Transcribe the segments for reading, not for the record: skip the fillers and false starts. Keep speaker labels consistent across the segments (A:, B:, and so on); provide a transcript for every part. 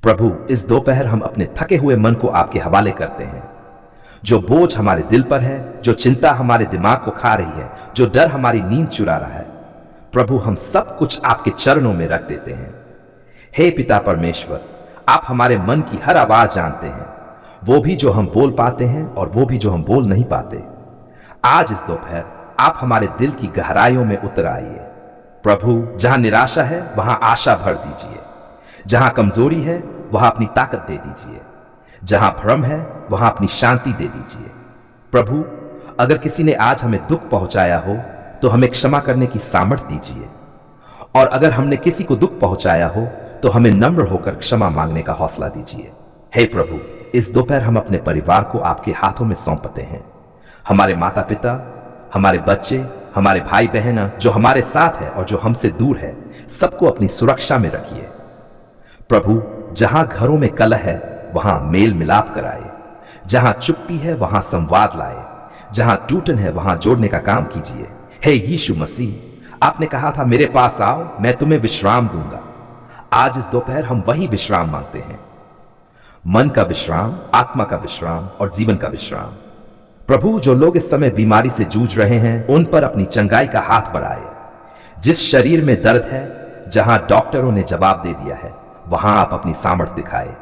A: प्रभु, इस दोपहर हम अपने थके हुए मन को आपके हवाले करते हैं। जो बोझ हमारे दिल पर है, जो चिंता हमारे दिमाग को खा रही है, जो डर हमारी नींद चुरा रहा है, प्रभु हम सब कुछ आपके चरणों में रख देते हैं। हे पिता परमेश्वर, आप हमारे मन की हर आवाज जानते हैं, वो भी जो हम बोल पाते हैं और वो भी जो हम बोल नहीं पाते। आज इस दोपहर आप हमारे दिल की गहराइयों में उतर आइए। प्रभु, जहां निराशा है वहां आशा भर दीजिए, जहां कमजोरी है वहां अपनी ताकत दे दीजिए, जहां भ्रम है वहां अपनी शांति दे दीजिए। प्रभु, अगर किसी ने आज हमें दुख पहुंचाया हो तो हमें क्षमा करने की सामर्थ्य दीजिए, और अगर हमने किसी को दुख पहुंचाया हो तो हमें नम्र होकर क्षमा मांगने का हौसला दीजिए। हे प्रभु, इस दोपहर हम अपने परिवार को आपके हाथों में सौंपते हैं। हमारे माता पिता, हमारे बच्चे, हमारे भाई बहन जो हमारे साथ है और जो हमसे दूर है, सबको अपनी सुरक्षा में रखिए। प्रभु, जहां घरों में कलह है वहां मेल मिलाप कराए, जहां चुप्पी है वहां संवाद लाए, जहां टूटन है वहां जोड़ने का काम कीजिए। हे यीशु मसीह, आपने कहा था मेरे पास आओ, मैं तुम्हें विश्राम दूंगा। आज इस दोपहर हम वही विश्राम मांगते हैं, मन का विश्राम, आत्मा का विश्राम और जीवन का विश्राम। प्रभु, जो लोग इस समय बीमारी से जूझ रहे हैं उन पर अपनी चंगाई का हाथ बढ़ाए। जिस शरीर में दर्द है, जहां डॉक्टरों ने जवाब दे दिया है, वहां आप अपनी सामर्थ्य दिखाए।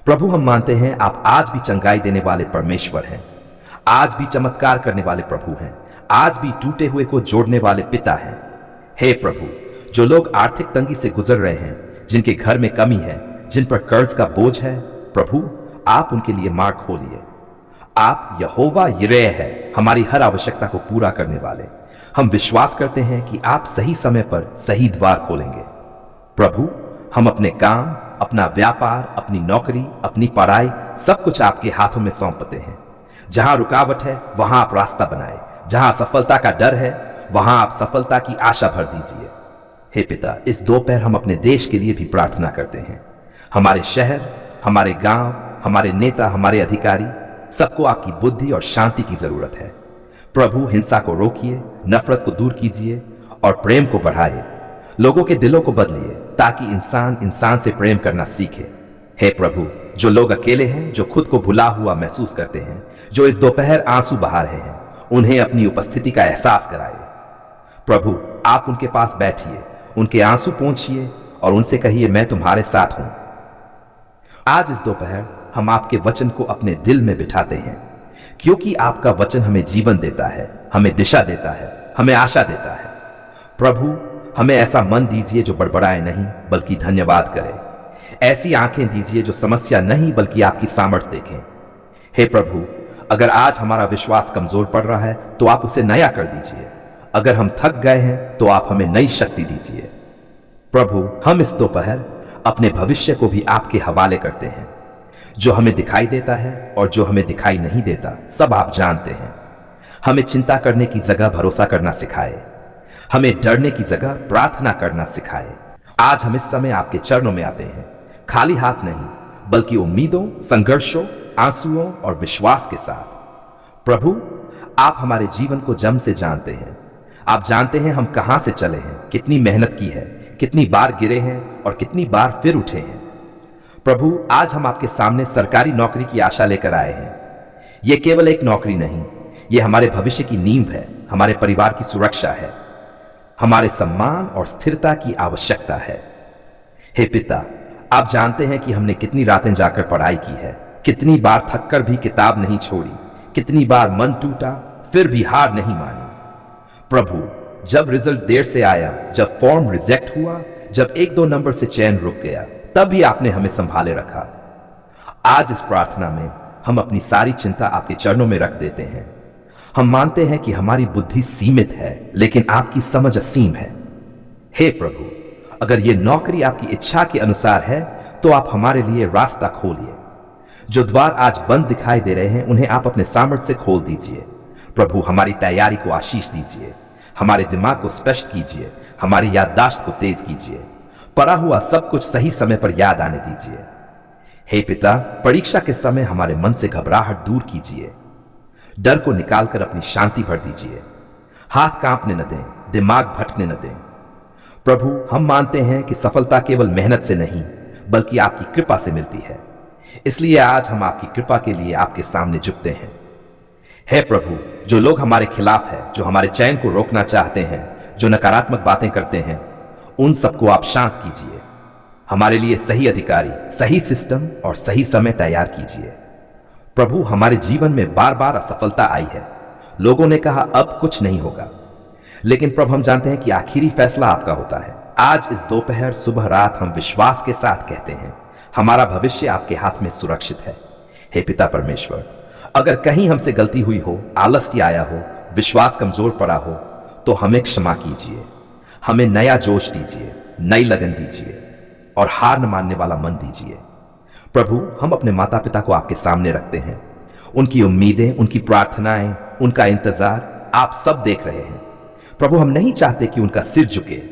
A: प्रभु, हम मानते हैं आप आज भी चंगाई देने वाले परमेश्वर हैं, आज भी चमत्कार करने वाले प्रभु हैं, आज भी टूटे हुए को जोड़ने वाले पिता हैं। हे प्रभु, जो लोग आर्थिक तंगी से गुजर रहे हैं, जिनके घर में कमी है, जिन पर कर्ज का बोझ है, प्रभु आप उनके लिए मार्ग खोलिए। आप यहोवा यिरह है, हमारी हर आवश्यकता को पूरा करने वाले। हम विश्वास करते हैं कि आप सही समय पर सही द्वार खोलेंगे। प्रभु, हम अपने काम, अपना व्यापार, अपनी नौकरी, अपनी पढ़ाई, सब कुछ आपके हाथों में सौंपते हैं। जहां रुकावट है वहां आप रास्ता बनाए, जहां सफलता का डर है वहां आप सफलता की आशा भर दीजिए। हे पिता, इस दोपहर हम अपने देश के लिए भी प्रार्थना करते हैं। हमारे शहर, हमारे गांव, हमारे नेता, हमारे अधिकारी, सबको आपकी बुद्धि और शांति की जरूरत है। प्रभु, हिंसा को रोकिए, नफरत को दूर कीजिए और प्रेम को बढ़ाए। लोगों के दिलों को बदलिए ताकि इंसान इंसान से प्रेम करना सीखे। हे प्रभु, जो लोग अकेले हैं, जो खुद को भुला हुआ महसूस करते हैं, जो इस दोपहर आंसू बहा रहे हैं, उन्हें अपनी उपस्थिति का एहसास कराए। प्रभु, आप उनके पास बैठिए, उनके आंसू पोंछिए और उनसे कहिए मैं तुम्हारे साथ हूं। आज इस दोपहर हम आपके वचन को अपने दिल में बिठाते हैं, क्योंकि आपका वचन हमें जीवन देता है, हमें दिशा देता है, हमें आशा देता है। प्रभु, हमें ऐसा मन दीजिए जो बड़बड़ाए नहीं बल्कि धन्यवाद करे, ऐसी आंखें दीजिए जो समस्या नहीं बल्कि आपकी सामर्थ्य देखें। हे प्रभु, अगर आज हमारा विश्वास कमजोर पड़ रहा है तो आप उसे नया कर दीजिए। अगर हम थक गए हैं तो आप हमें नई शक्ति दीजिए। प्रभु, हम इस दोपहर अपने भविष्य को भी आपके हवाले करते हैं। जो हमें दिखाई देता है और जो हमें दिखाई नहीं देता, सब आप जानते हैं। हमें चिंता करने की जगह भरोसा करना सिखाए, हमें डरने की जगह प्रार्थना करना सिखाए। आज हम इस समय आपके चरणों में आते हैं, खाली हाथ नहीं बल्कि उम्मीदों, संघर्षों, आंसुओं और विश्वास के साथ। प्रभु, आप हमारे जीवन को जम से जानते हैं। आप जानते हैं हम कहां से चले हैं, कितनी मेहनत की है, कितनी बार गिरे हैं और कितनी बार फिर उठे हैं। प्रभु, आज हम आपके सामने सरकारी नौकरी की आशा लेकर आए हैं। यह केवल एक नौकरी नहीं, यह हमारे भविष्य की नींव है, हमारे परिवार की सुरक्षा है, हमारे सम्मान और स्थिरता की आवश्यकता है। हे पिता, आप जानते हैं कि हमने कितनी रातें जाकर पढ़ाई की है, कितनी बार थककर भी किताब नहीं छोड़ी, कितनी बार मन टूटा फिर भी हार नहीं मानी। प्रभु, जब रिजल्ट देर से आया, जब फॉर्म रिजेक्ट हुआ, जब 1-2 नंबर से चैन रुक गया, तब भी आपने हमें संभाले रखा। आज इस प्रार्थना में हम अपनी सारी चिंता आपके चरणों में रख देते हैं। हम मानते हैं कि हमारी बुद्धि सीमित है लेकिन आपकी समझ असीम है। हे प्रभु, अगर यह नौकरी आपकी इच्छा के अनुसार है तो आप हमारे लिए रास्ता खोलिए। जो द्वार आज बंद दिखाई दे रहे हैं उन्हें आप अपने सामर्थ्य से खोल दीजिए। प्रभु, हमारी तैयारी को आशीष दीजिए, हमारे दिमाग को स्पष्ट कीजिए, हमारी याददाश्त को तेज कीजिए, पढ़ा हुआ सब कुछ सही समय पर याद आने दीजिए। हे पिता, परीक्षा के समय हमारे मन से घबराहट दूर कीजिए, डर को निकालकर अपनी शांति भर दीजिए, हाथ कांपने न दें, दिमाग भटकने न दें। प्रभु, हम मानते हैं कि सफलता केवल मेहनत से नहीं बल्कि आपकी कृपा से मिलती है। इसलिए आज हम आपकी कृपा के लिए आपके सामने झुकते हैं। हे प्रभु, जो लोग हमारे खिलाफ है, जो हमारे चैन को रोकना चाहते हैं, जो नकारात्मक बातें करते हैं, उन सबको आप शांत कीजिए। हमारे लिए सही अधिकारी, सही सिस्टम और सही समय तैयार कीजिए। प्रभु, हमारे जीवन में बार बार असफलता आई है। लोगों ने कहा अब कुछ नहीं होगा, लेकिन प्रभु हम जानते हैं कि आखिरी फैसला आपका होता है। आज इस दोपहर, सुबह, रात हम विश्वास के साथ कहते हैं हमारा भविष्य आपके हाथ में सुरक्षित है। हे पिता परमेश्वर, अगर कहीं हमसे गलती हुई हो, आलस्य आया हो, विश्वास कमजोर पड़ा हो, तो हमें क्षमा कीजिए। हमें नया जोश दीजिए, नई लगन दीजिए और हार न मानने वाला मन दीजिए। प्रभु, हम अपने माता पिता को आपके सामने रखते हैं। उनकी उम्मीदें, उनकी प्रार्थनाएं, उनका इंतजार आप सब देख रहे हैं। प्रभु, हम नहीं चाहते कि उनका सिर झुके,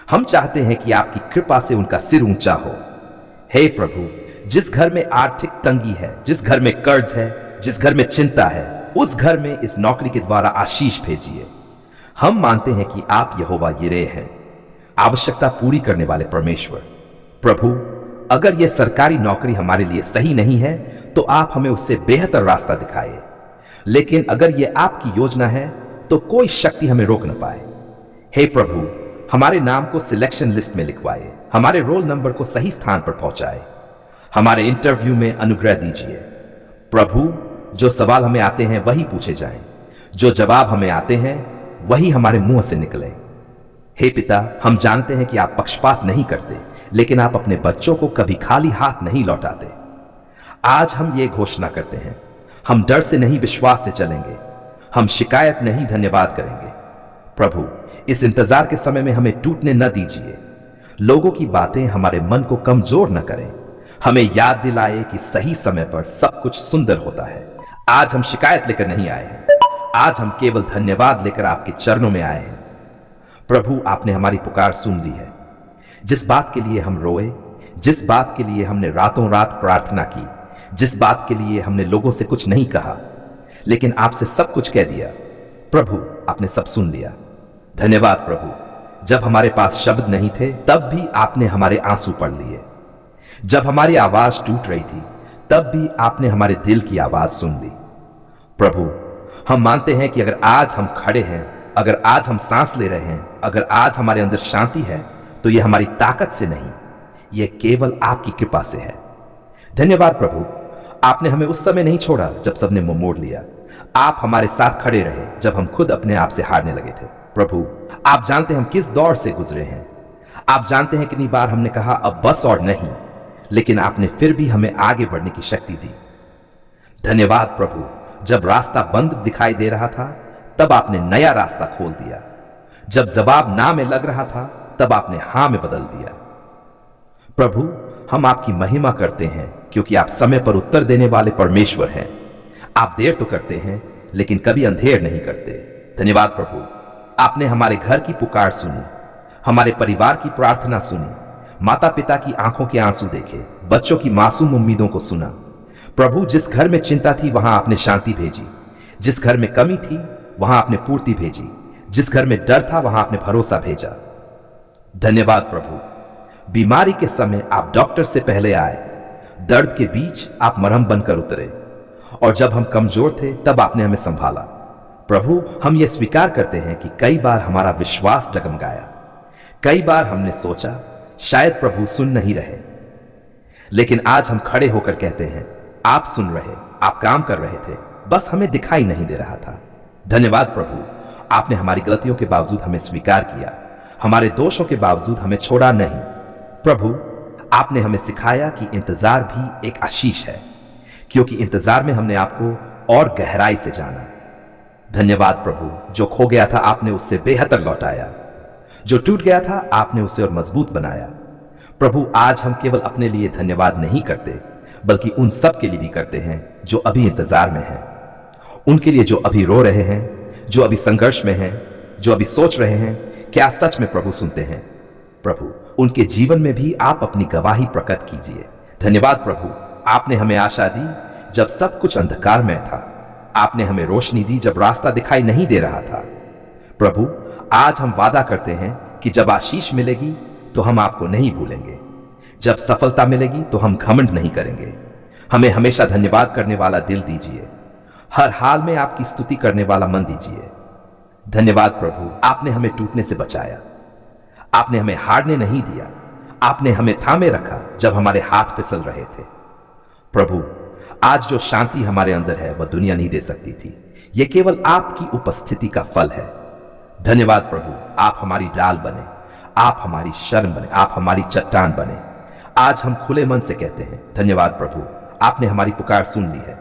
A: हम चाहते हैं कि आपकी कृपा से उनका सिर ऊंचा हो। हे प्रभु, जिस घर में आर्थिक तंगी है, जिस घर में कर्ज है, जिस घर में चिंता है, उस घर में इस नौकरी के द्वारा आशीष भेजिए। हम मानते हैं कि आप यहोवा यिरे हैं, आवश्यकता पूरी करने वाले परमेश्वर। प्रभु, अगर यह सरकारी नौकरी हमारे लिए सही नहीं है तो आप हमें उससे बेहतर रास्ता दिखाइए, लेकिन अगर यह आपकी योजना है तो कोई शक्ति हमें रोक न पाए। हे प्रभु, हमारे नाम को सिलेक्शन लिस्ट में लिखवाए, हमारे रोल नंबर को सही स्थान पर पहुंचाए, हमारे इंटरव्यू में अनुग्रह दीजिए। प्रभु, जो सवाल हमें आते हैं वही पूछे जाएं, जो जवाब हमें आते हैं वही हमारे मुंह से निकले। हे पिता, हम जानते हैं कि आप पक्षपात नहीं करते, लेकिन आप अपने बच्चों को कभी खाली हाथ नहीं लौटाते। आज हम ये घोषणा करते हैं, हम डर से नहीं विश्वास से चलेंगे, हम शिकायत नहीं धन्यवाद करेंगे। प्रभु, इस इंतजार के समय में हमें टूटने न दीजिए। लोगों की बातें हमारे मन को कमजोर न करें, हमें याद दिलाए कि सही समय पर सब कुछ सुंदर होता है। आज हम शिकायत लेकर नहीं आए हैं, आज हम केवल धन्यवाद लेकर आपके चरणों में आए हैं। प्रभु, आपने हमारी पुकार सुन ली है। जिस बात के लिए हम रोए, जिस बात के लिए हमने रातों रात प्रार्थना की, जिस बात के लिए हमने लोगों से कुछ नहीं कहा लेकिन आपसे सब कुछ कह दिया, प्रभु आपने सब सुन लिया। धन्यवाद प्रभु। जब हमारे पास शब्द नहीं थे तब भी आपने हमारे आंसू पढ़ लिए। जब हमारी आवाज टूट रही थी तब भी आपने हमारे दिल की आवाज सुन ली। प्रभु, हम मानते हैं कि अगर आज हम खड़े हैं, अगर आज हम सांस ले रहे हैं, अगर आज हमारे अंदर शांति है, तो यह हमारी ताकत से नहीं, यह केवल आपकी कृपा से है। धन्यवाद प्रभु, आपने हमें उस समय नहीं छोड़ा जब सबने मुंह मोड़ लिया। आप हमारे साथ खड़े रहे जब हम खुद अपने आप से हारने लगे थे। प्रभु, आप जानते हैं हम किस दौर से गुजरे हैं। आप जानते हैं कितनी बार हमने कहा अब बस और नहीं, लेकिन आपने फिर भी हमें आगे बढ़ने की शक्ति दी। धन्यवाद प्रभु, जब रास्ता बंद दिखाई दे रहा था तब आपने नया रास्ता खोल दिया। जब जवाब ना में लग रहा था तब आपने हां में बदल दिया। प्रभु, हम आपकी महिमा करते हैं क्योंकि आप समय पर उत्तर देने वाले परमेश्वर हैं। आप देर तो करते हैं लेकिन कभी अंधेर नहीं करते। धन्यवाद प्रभु, आपने हमारे घर की पुकार सुनी, हमारे परिवार की प्रार्थना सुनी, माता पिता की आंखों के आंसू देखे, बच्चों की मासूम उम्मीदों को सुना। प्रभु, जिस घर में चिंता थी वहां आपने शांति भेजी, जिस घर में कमी थी वहां आपने पूर्ति भेजी, जिस घर में डर था वहां आपने भरोसा भेजा। धन्यवाद प्रभु, बीमारी के समय आप डॉक्टर से पहले आए, दर्द के बीच आप मरहम बनकर उतरे, और जब हम कमजोर थे तब आपने हमें संभाला। प्रभु, हम ये स्वीकार करते हैं कि कई बार हमारा विश्वास डगमगाया, कई बार हमने सोचा शायद प्रभु सुन नहीं रहे, लेकिन आज हम खड़े होकर कहते हैं आप सुन रहे, आप काम कर रहे थे, बस हमें दिखाई नहीं दे रहा था। धन्यवाद प्रभु, आपने हमारी गलतियों के बावजूद हमें स्वीकार किया, हमारे दोषों के बावजूद हमें छोड़ा नहीं। प्रभु, आपने हमें सिखाया कि इंतजार भी एक आशीष है, क्योंकि इंतजार में हमने आपको और गहराई से जाना। धन्यवाद प्रभु, जो खो गया था आपने उससे बेहतर लौटाया, जो टूट गया था आपने उसे और मजबूत बनाया। प्रभु, आज हम केवल अपने लिए धन्यवाद नहीं करते बल्कि उन सब के लिए भी करते हैं जो अभी इंतजार में हैं, उनके लिए जो अभी रो रहे हैं, जो अभी संघर्ष में हैं, जो अभी सोच रहे हैं क्या सच में प्रभु सुनते हैं। प्रभु, उनके जीवन में भी आप अपनी गवाही प्रकट कीजिए। धन्यवाद प्रभु, आपने हमें आशा दी जब सब कुछ अंधकार में था, आपने हमें रोशनी दी जब रास्ता दिखाई नहीं दे रहा था। प्रभु, आज हम वादा करते हैं कि जब आशीष मिलेगी तो हम आपको नहीं भूलेंगे। जब सफलता मिलेगी तो हम घमंड नहीं करेंगे। हमें हमेशा धन्यवाद करने वाला दिल दीजिए। हर हाल में आपकी स्तुति करने वाला मन दीजिए। धन्यवाद प्रभु, आपने हमें टूटने से बचाया। आपने हमें हारने नहीं दिया। आपने हमें थामे रखा जब हमारे हाथ फिसल रहे थे। प्रभु, आज जो शांति हमारे अंदर है वह दुनिया नहीं दे सकती थी। यह केवल आपकी उपस्थिति का फल है। धन्यवाद प्रभु, आप हमारी डाल बने, आप हमारी शरण बने, आप हमारी चट्टान बने। आज हम खुले मन से कहते हैं धन्यवाद प्रभु, आपने हमारी पुकार सुन ली है।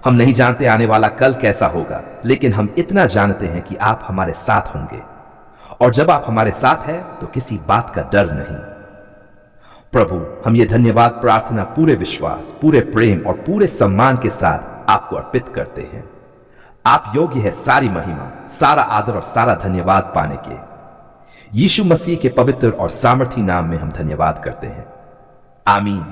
A: हम नहीं जानते आने वाला कल कैसा होगा, लेकिन हम इतना जानते हैं कि आप हमारे साथ होंगे, और जब आप हमारे साथ हैं तो किसी बात का डर नहीं। प्रभु, हम ये धन्यवाद प्रार्थना पूरे विश्वास, पूरे प्रेम और पूरे सम्मान के साथ आपको अर्पित करते हैं। आप योग्य है सारी महिमा, सारा आदर और सारा धन्यवाद पाने के। यीशु मसीह के पवित्र और सामर्थी नाम में हम धन्यवाद करते हैं। आमीन।